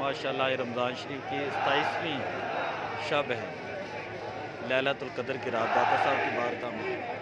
माशाल्लाह रमज़ान शरीफ की 27वीं शब है, लैलतुल क़द्र की रात दाता साहब की बारगाह में।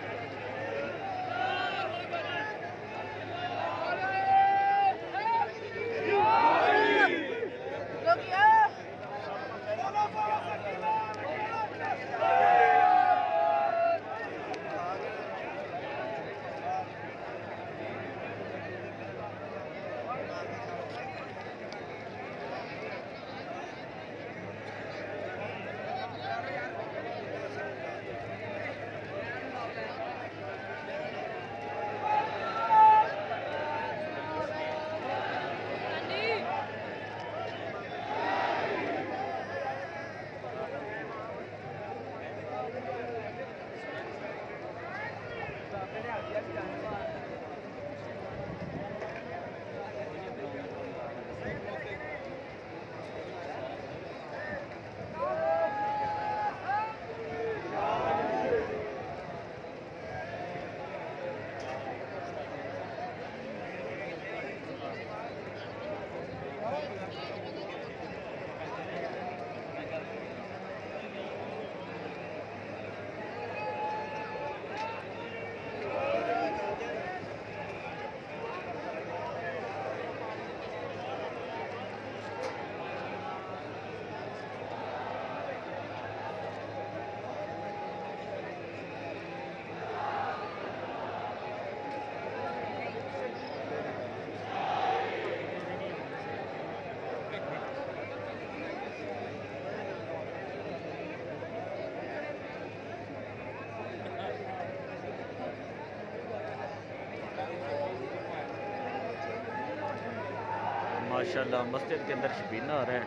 माशाल्लाह मस्जिद के अंदर शबीना आ रहा है।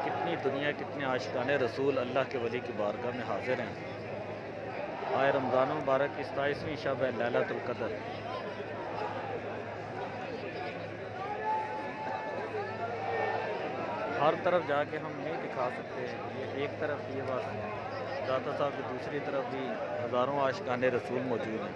कितनी दुनिया, कितने आशिकाने रसूल अल्लाह के वली की बारगाह में हाजिर हैं। आए रमज़ान मुबारक की 27वीं शब है, लैलतुल क़द्र। हर तरफ जाके हम नहीं दिखा सकते, ये एक तरफ ये बस दाता साहब की, दूसरी तरफ भी हज़ारों आशिकाने रसूल मौजूद हैं।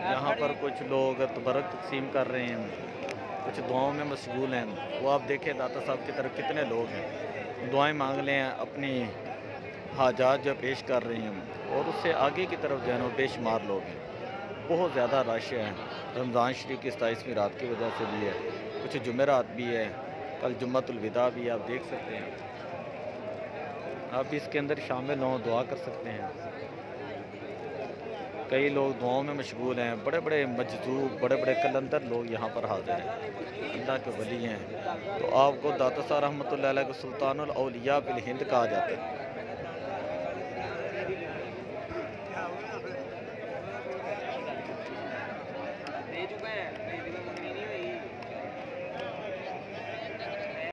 यहाँ पर कुछ लोग तबरक तकसीम कर रहे हैं, कुछ दुआओं में मशगूल हैं। वो आप देखें दाता साहब की तरफ कितने लोग हैं, दुआएं मांग लें, अपनी हाजात जो पेश कर रहे हैं। और उससे आगे की तरफ जो है ना बेशुमार लोग हैं, बहुत ज़्यादा रश है। रमज़ान शरीफ की 27वीं रात की वजह से भी है, कुछ जुमेरात भी है, कल जुम्मतुल विदा भी आप देख सकते हैं। आप इसके अंदर शामिल हों, दुआ कर सकते हैं। कई लोग दुआओं में मशगूल हैं, बड़े बड़े मजजूब, बड़े बड़े कलंदर लोग यहाँ पर हाजिर हैं, अल्लाह के वली हैं। तो आपको दाता साहब रहमतुल्लाह अलैह को सुल्तानुल औलिया बिल हिंद कहा जाता है।